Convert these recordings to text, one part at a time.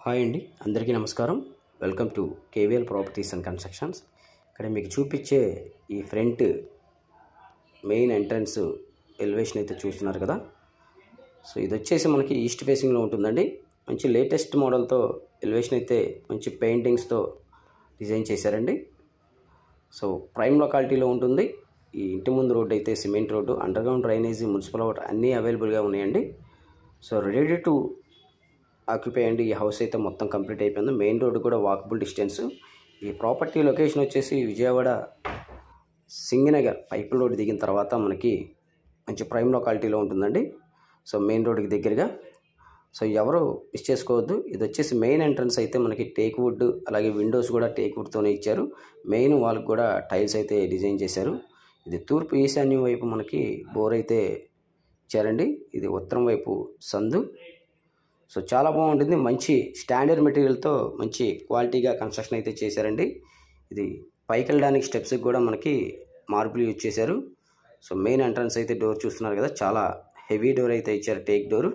Hi అండి, అందరికీ నమస్కారం. Welcome to KVL properties and constructions. ఇక్కడ మీకు చూపించే ఈ ఫ్రంట్ మెయిన్ ఎంట్రన్స్ ఎలివేషన్ అయితే చూస్తున్నారు కదా. సో ఇది వచ్చేసి మనకి ఈస్ట్ ఫేసింగ్లో ఉంటుందండి. మంచి లేటెస్ట్ మోడల్తో ఎలివేషన్ అయితే మంచి పెయింటింగ్స్తో డిజైన్ చేశారండి. సో ప్రైమ్ లొకాలిటీలో ఉంటుంది. ఈ ఇంటి ముందు రోడ్డు అయితే cement road, underground drainage, municipal water అన్నీ అవైలబుల్గా ఉన్నాయండి. సో రెడీ టు ఆక్యుపై అండి. ఈ హౌస్ అయితే మొత్తం కంప్లీట్ అయిపోయింది. మెయిన్ రోడ్డు కూడా వాకబుల్ డిస్టెన్స్. ఈ ప్రాపర్టీ లొకేషన్ వచ్చేసి విజయవాడ సింగినగర్ పైపుల్ రోడ్ దిగిన తర్వాత మనకి మంచి ప్రైమ్ లొకాలిటీలో ఉంటుందండి. సో మెయిన్ రోడ్డుకి దగ్గరగా. సో ఎవరు మిస్ చేసుకోవద్దు. ఇది వచ్చేసి మెయిన్ ఎంట్రన్స్ అయితే మనకి టేక్ వుడ్, అలాగే విండోస్ కూడా టేక్ వుడ్తోనే ఇచ్చారు. మెయిన్ వాళ్ళకి కూడా టైల్స్ అయితే డిజైన్ చేశారు. ఇది తూర్పు ఈశాన్యం వైపు మనకి బోర్ అయితే ఇచ్చారండి. ఇది ఉత్తరం వైపు సందు. సో చాలా బాగుంటుంది. మంచి స్టాండర్డ్ మెటీరియల్తో మంచి క్వాలిటీగా కన్స్ట్రక్షన్ అయితే చేశారండి. ఇది పైకి వెళ్ళడానికి స్టెప్స్కి కూడా మనకి మార్బుల్ యూజ్ చేశారు. సో మెయిన్ ఎంట్రన్స్ అయితే డోర్ చూస్తున్నారు కదా, చాలా హెవీ డోర్ అయితే ఇచ్చారు. టేక్ డోర్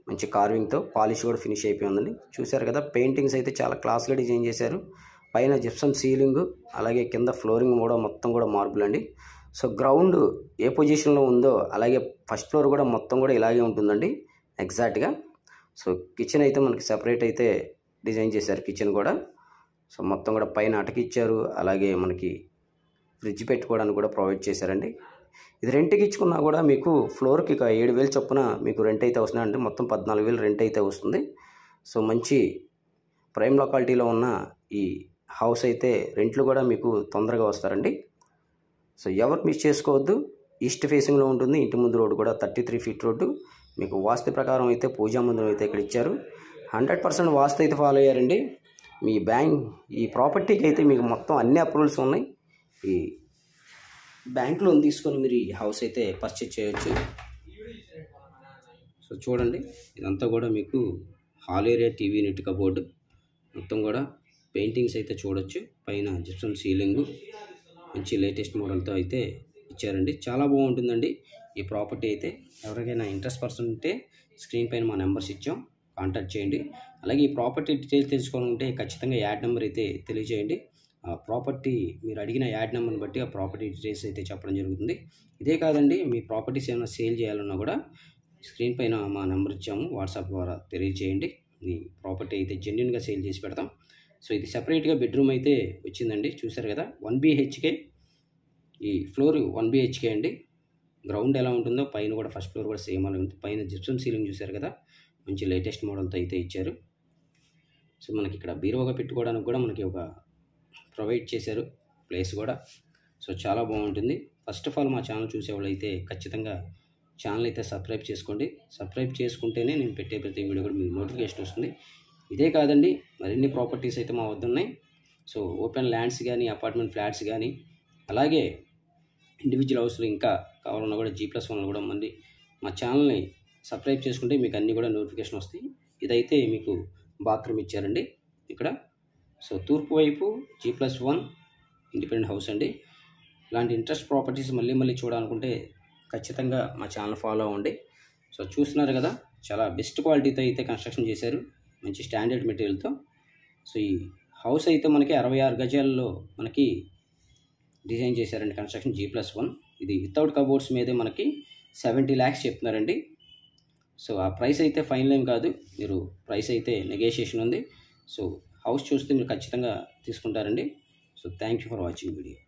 మంచి కార్వింగ్తో, పాలిష్ కూడా ఫినిష్ అయిపోయి ఉందండి. చూశారు కదా, పెయింటింగ్స్ అయితే చాలా క్లాస్గా డిజైన్ చేశారు. పైన జిప్సమ్ సీలింగ్, అలాగే కింద ఫ్లోరింగ్ కూడా మొత్తం కూడా మార్బుల్ అండి. సో గ్రౌండ్ ఏ పొజిషన్లో ఉందో అలాగే ఫస్ట్ ఫ్లోర్ కూడా మొత్తం కూడా ఇలాగే ఉంటుందండి ఎగ్జాక్ట్గా. సో కిచెన్ అయితే మనకి సెపరేట్ అయితే డిజైన్ చేశారు. కిచెన్ కూడా సో మొత్తం కూడా పైన అటకిచ్చారు. అలాగే మనకి ఫ్రిడ్జ్ పెట్టుకోవడానికి కూడా ప్రొవైడ్ చేశారండి. ఇది రెంట్కి ఇచ్చుకున్నా కూడా మీకు ఫ్లోర్కి 7,000 చొప్పున మీకు రెంట్ అయితే వస్తుందండి. మొత్తం 14,000 రెంట్ అయితే వస్తుంది. సో మంచి ప్రైమ్ లొకాలిటీలో ఉన్న ఈ హౌస్ అయితే రెంట్లు కూడా మీకు తొందరగా వస్తారండి. సో ఎవరు మిస్ చేసుకోవద్దు. ఈస్ట్ ఫేసింగ్లో ఉంటుంది. ఇంటి ముందు రోడ్డు కూడా 33 ఫీట్ రోడ్డు. మీకు వాస్తు ప్రకారం అయితే పూజా మందిరం అయితే ఇక్కడ ఇచ్చారు. 100% వాస్తు అయితే ఫాలో అయ్యారండి. మీ ఈ ప్రాపర్టీకి అయితే మీకు మొత్తం అన్ని అప్రూవల్స్ ఉన్నాయి. ఈ బ్యాంక్ లోన్ తీసుకొని మీరు ఈ హౌస్ అయితే పర్చేజ్ చేయొచ్చు. సో చూడండి, ఇదంతా కూడా మీకు hall area, TV unit, cupboard మొత్తం కూడా పెయింటింగ్స్ అయితే చూడొచ్చు. పైన జిప్సమ్ సీలింగ్ మంచి లేటెస్ట్ మోడల్తో అయితే ఇచ్చారండి. చాలా బాగుంటుందండి ఈ ప్రాపర్టీ అయితే. ఎవరికైనా ఇంట్రెస్ట్ పర్సన్ ఉంటే స్క్రీన్ పైన మా నెంబర్స్ ఇచ్చాం, కాంటాక్ట్ చేయండి. అలాగే ఈ ప్రాపర్టీ డీటెయిల్స్ తెలుసుకోవాలంటే ఖచ్చితంగా యాడ్ నెంబర్ అయితే తెలియజేయండి. ఆ ప్రాపర్టీ మీరు అడిగిన యాడ్ నెంబర్ని బట్టి ఆ ప్రాపర్టీ డీటెయిల్స్ అయితే చెప్పడం జరుగుతుంది. ఇదే కాదండి, మీ ప్రాపర్టీస్ ఏమైనా సేల్ చేయాలన్నా కూడా స్క్రీన్ పైన మా నెంబర్ ఇచ్చాము, వాట్సాప్ ద్వారా తెలియజేయండి. మీ ప్రాపర్టీ అయితే జెన్యున్గా సేల్ చేసి పెడతాం. సో ఇది సెపరేట్గా బెడ్రూమ్ అయితే వచ్చిందండి. చూసారు కదా, 1 BHK. ఈ ఫ్లోర్ 1 BHK అండి. గ్రౌండ్ ఎలా ఉంటుందో పైన కూడా ఫస్ట్ ఫ్లోర్ కూడా సేమ్ అలా ఉంటుంది. పైన జిప్సమ్ సీలింగ్ చూశారు కదా, మంచి లేటెస్ట్ మోడల్తో అయితే ఇచ్చారు. సో మనకి ఇక్కడ బీరువాగా పెట్టుకోవడానికి కూడా మనకి ఒక ప్రొవైడ్ చేశారు ప్లేస్ కూడా. సో చాలా బాగుంటుంది. ఫస్ట్ ఆఫ్ ఆల్ మా ఛానల్ చూసేవాళ్ళు అయితే ఖచ్చితంగా ఛానల్ అయితే సబ్స్క్రైబ్ చేసుకోండి. సబ్స్క్రైబ్ చేసుకుంటేనే నేను పెట్టే ప్రతి వీడియో కూడా మీకు నోటిఫికేషన్ వస్తుంది. ఇదే కాదండి, మరిన్ని ప్రాపర్టీస్ అయితే మా వద్ద ఉన్నాయి. సో ఓపెన్ ల్యాండ్స్ కానీ, అపార్ట్మెంట్ ఫ్లాట్స్ కానీ, అలాగే ఇండివిజువల్ హౌస్లు ఇంకా కావాలన్నా కూడా G+1 కూడా మళ్ళీ మా ఛానల్ని సబ్స్క్రైబ్ చేసుకుంటే మీకు అన్నీ కూడా నోటిఫికేషన్ వస్తాయి. ఇదైతే మీకు బాత్రూమ్ ఇచ్చారండి ఇక్కడ. సో తూర్పు వైపు G+1 ఇండిపెండెంట్ హౌస్ అండి. ఇలాంటి ఇంట్రెస్ట్ ప్రాపర్టీస్ మళ్ళీ చూడాలనుకుంటే ఖచ్చితంగా మా ఛానల్ ఫాలో అవ్వండి. సో చూస్తున్నారు కదా, చాలా బెస్ట్ క్వాలిటీతో అయితే కన్స్ట్రక్షన్ చేశారు, మంచి స్టాండర్డ్ మెటీరియల్తో. సో ఈ హౌస్ అయితే మనకి 66 గజాల్లో మనకి డిజైన్ చేశారండి కన్స్ట్రక్షన్ G+1. ఇది వితౌట్ కబోర్డ్స్ మీదే మనకి 70 lakhs చెప్తున్నారండి. సో ఆ ప్రైస్ అయితే ఫైనల్ ఏం కాదు, మీరు ప్రైస్ అయితే నెగోషియేషన్ ఉంది. సో హౌస్ చూస్తే మీరు ఖచ్చితంగా తీసుకుంటారండి. So thank you for watching video.